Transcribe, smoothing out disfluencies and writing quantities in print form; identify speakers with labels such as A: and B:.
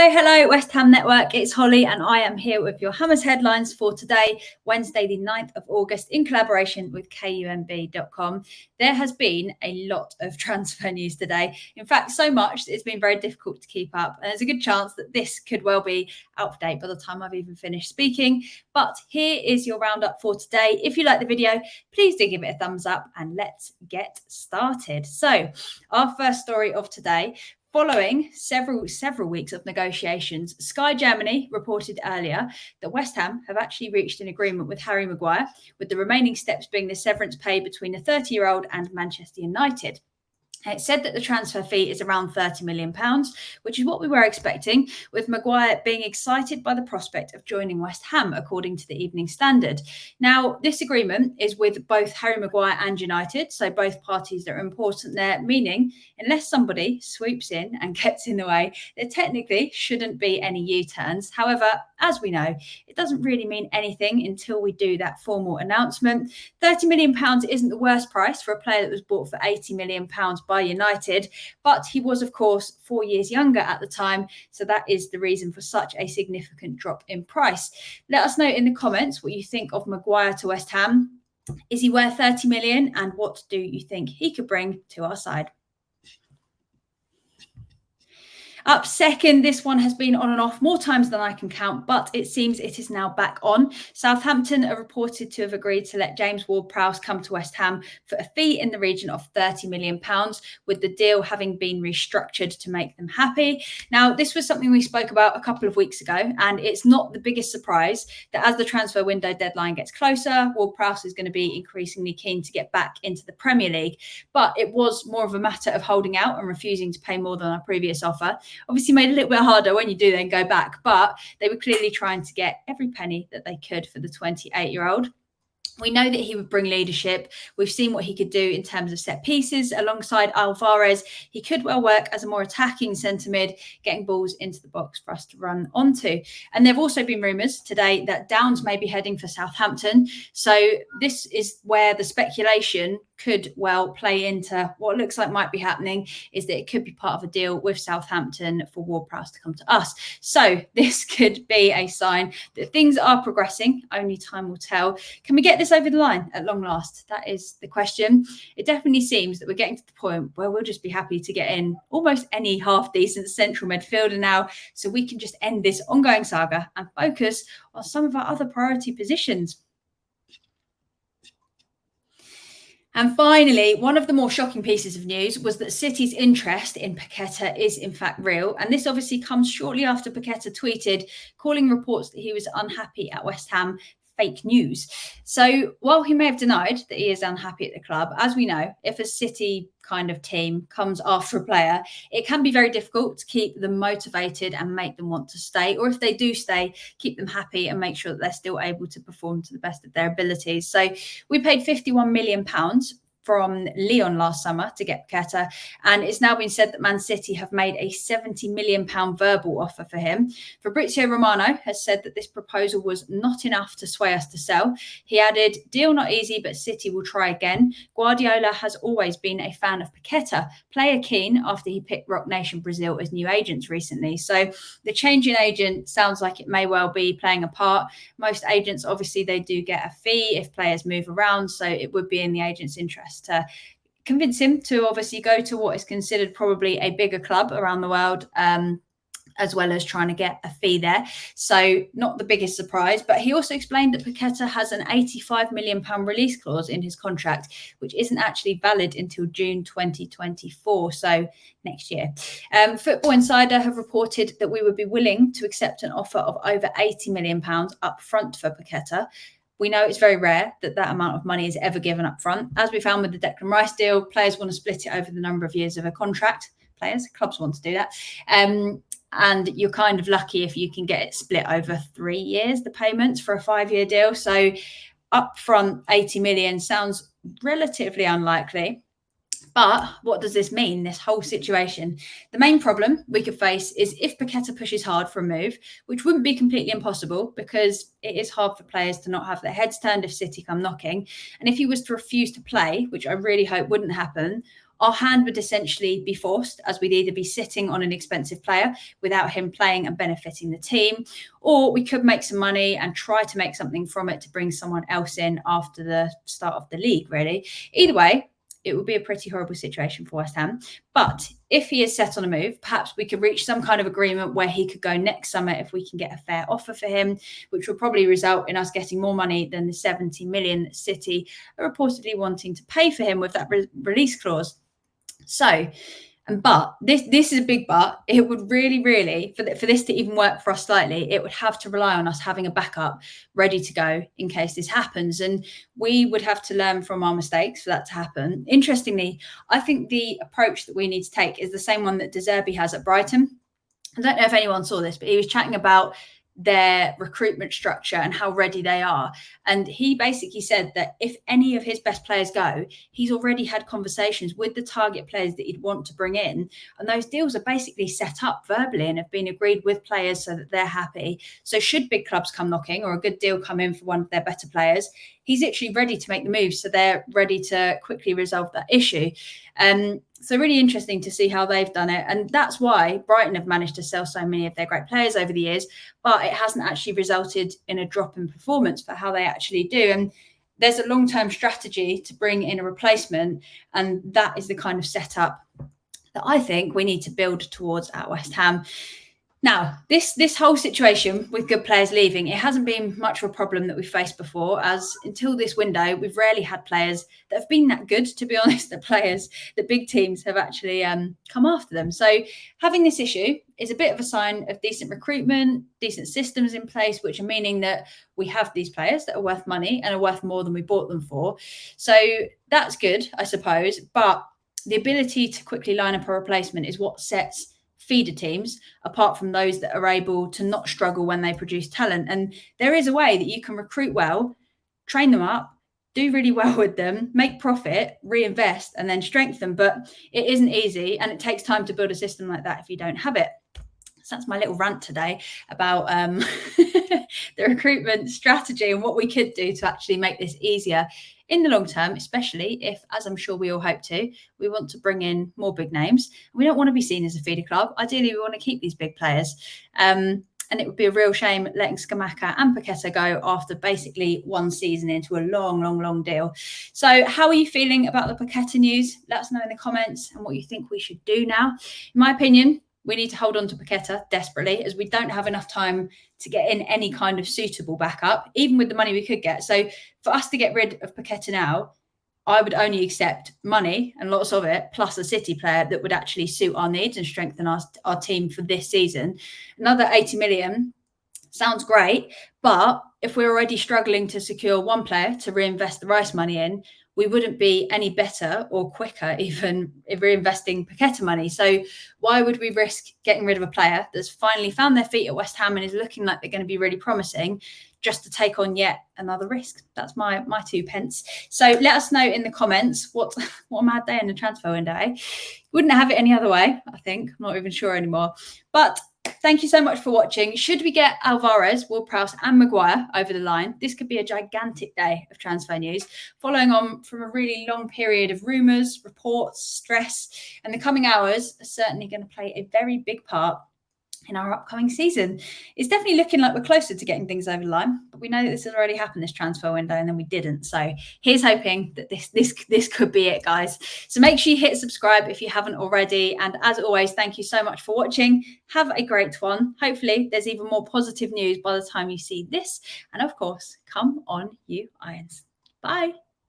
A: Hello, West Ham Network. It's Holly and I am here with your Hammers headlines for today, Wednesday, the 9th of August, in collaboration with KUMB.com. There has been a lot of transfer news today. In fact, so much that it's been very difficult to keep up. And there's a good chance that this could well be out of date by the time I've even finished speaking. But here is your roundup for today. If you like the video, please do give it a thumbs up and let's get started. So our first story of today. Following several weeks of negotiations, Sky Germany reported earlier that West Ham have actually reached an agreement with Harry Maguire, with the remaining steps being the severance pay between the 30-year-old and Manchester United. It said that the transfer fee is around £30 million, which is what we were expecting, with Maguire being excited by the prospect of joining West Ham, according to the Evening Standard. Now, this agreement is with both Harry Maguire and United, so both parties that are important there, meaning unless somebody swoops in and gets in the way, there technically shouldn't be any U-turns. However, as we know, it doesn't really mean anything until we do that formal announcement. £30 million isn't the worst price for a player that was bought for £80 million by United, but he was, of course, 4 years younger at the time, so that is the reason for such a significant drop in price. Let us know in the comments what you think of Maguire to West Ham. Is he worth 30 million, and what do you think he could bring to our side? Up second, this one has been on and off more times than I can count, but it seems it is now back on. Southampton are reported to have agreed to let James Ward-Prowse come to West Ham for a fee in the region of £30 million, with the deal having been restructured to make them happy. Now, this was something we spoke about a couple of weeks ago, and it's not the biggest surprise that as the transfer window deadline gets closer, Ward-Prowse is going to be increasingly keen to get back into the Premier League. But it was more of a matter of holding out and refusing to pay more than our previous offer. Obviously made it a little bit harder when you do then go back, but they were clearly trying to get every penny that they could for the 28-year-old. We know that he would bring leadership. We've seen what he could do in terms of set pieces alongside Alvarez. He could well work as a more attacking centre mid, getting balls into the box for us to run onto. And there have also been rumours today that Downs may be heading for Southampton. So this is where the speculation could well play into what looks like might be happening, is that it could be part of a deal with Southampton for Ward-Prowse to come to us. So this could be a sign that things are progressing. Only time will tell. Can we get this over the line at long last? That is the question. It definitely seems that we're getting to the point where we'll just be happy to get in almost any half-decent central midfielder now, so we can just end this ongoing saga and focus on some of our other priority positions. And finally, one of the more shocking pieces of news was that City's interest in Paqueta is in fact real. And this obviously comes shortly after Paqueta tweeted, calling reports that he was unhappy at West Ham fake news. So while he may have denied that he is unhappy at the club, as we know, if a City kind of team comes after a player, it can be very difficult to keep them motivated and make them want to stay. Or if they do stay, keep them happy and make sure that they're still able to perform to the best of their abilities. So we paid £51 million from Lyon last summer to get Paqueta, and it's now been said that Man City have made a £70 million verbal offer for him. Fabrizio Romano has said that this proposal was not enough to sway us to sell. He added, "Deal not easy, but City will try again. Guardiola has always been a fan of Paqueta, player keen after he picked Rock Nation Brazil as new agents recently." So the change in agent sounds like it may well be playing a part. Most agents, obviously, they do get a fee if players move around, so it would be in the agent's interest to convince him to obviously go to what is considered probably a bigger club around the world, as well as trying to get a fee there. So not the biggest surprise, but he also explained that Paqueta has an £85 million release clause in his contract, which isn't actually valid until June 2024, so next year. Football Insider have reported that we would be willing to accept an offer of over £80 million up front for Paqueta. We know it's very rare that that amount of money is ever given up front. As we found with the Declan Rice deal, players want to split it over the number of years of a contract. Clubs want to do that. And you're kind of lucky if you can get it split over 3 years, the payments for a 5-year deal. So upfront 80 million sounds relatively unlikely. But what does this mean, this whole situation? The main problem we could face is if Paqueta pushes hard for a move, which wouldn't be completely impossible because it is hard for players to not have their heads turned if City come knocking. And if he was to refuse to play, which I really hope wouldn't happen, our hand would essentially be forced, as we'd either be sitting on an expensive player without him playing and benefiting the team, or we could make some money and try to make something from it to bring someone else in after the start of the league, really. Either way, it would be a pretty horrible situation for West Ham. But if he is set on a move, perhaps we could reach some kind of agreement where he could go next summer if we can get a fair offer for him, which will probably result in us getting more money than the 70 million that City are reportedly wanting to pay for him with that release clause. So, but this is a big but. It would really, for this to even work for us slightly, it would have to rely on us having a backup ready to go in case this happens. And we would have to learn from our mistakes for that to happen. Interestingly, I think the approach that we need to take is the same one that De Zerbi has at Brighton. I don't know if anyone saw this, but he was chatting about their recruitment structure and how ready they are. And he basically said that if any of his best players go, he's already had conversations with the target players that he'd want to bring in. And those deals are basically set up verbally and have been agreed with players so that they're happy. So should big clubs come knocking or a good deal come in for one of their better players, he's actually ready to make the move. So they're ready to quickly resolve that issue. So really interesting to see how they've done it. And that's why Brighton have managed to sell so many of their great players over the years, but it hasn't actually resulted in a drop in performance for how they actually do. And there's a long-term strategy to bring in a replacement. And that is the kind of setup that I think we need to build towards at West Ham. Now, this whole situation with good players leaving, it hasn't been much of a problem that we've faced before, as until this window, we've rarely had players that have been that good, to be honest, that big teams have actually come after them. So having this issue is a bit of a sign of decent recruitment, decent systems in place, which are meaning that we have these players that are worth money and are worth more than we bought them for. So that's good, I suppose. But the ability to quickly line up a replacement is what sets feeder teams apart from those that are able to not struggle when they produce talent. And there is a way that you can recruit well, train them up, do really well with them, make profit, reinvest, and then strengthen. But it isn't easy, and it takes time to build a system like that if you don't have it. So that's my little rant today about the recruitment strategy and what we could do to actually make this easier in the long term, especially if, as I'm sure we all hope to, we want to bring in more big names. We don't want to be seen as a feeder club. Ideally, we want to keep these big players. And it would be a real shame letting Scamacca and Paqueta go after basically one season into a long deal. So how are you feeling about the Paqueta news? Let us know in the comments and what you think we should do now. In my opinion, we need to hold on to Paqueta desperately, as we don't have enough time to get in any kind of suitable backup, even with the money we could get. So for us to get rid of Paqueta now, I would only accept money, and lots of it, plus a City player that would actually suit our needs and strengthen our team for this season. Another 80 million sounds great, but if we're already struggling to secure one player to reinvest the Rice money in, we wouldn't be any better or quicker even if reinvesting Paqueta money. So why would we risk getting rid of a player that's finally found their feet at West Ham and is looking like they're going to be really promising just to take on yet another risk? That's my 2 pence. So let us know in the comments what a mad day in the transfer window, eh? Wouldn't have it any other way, I think. I'm not even sure anymore. But thank you so much for watching. Should we get Alvarez, Ward-Prowse and Maguire over the line, this could be a gigantic day of transfer news, following on from a really long period of rumours, reports, stress, and the coming hours are certainly going to play a very big part in our upcoming season. It's definitely looking like we're closer to getting things over the line, but we know that this has already happened, this transfer window, and then we didn't. So here's hoping that this could be it, guys. So make sure you hit subscribe if you haven't already. And as always, thank you so much for watching. Have a great one. Hopefully there's even more positive news by the time you see this. And of course, come on, you Irons. Bye.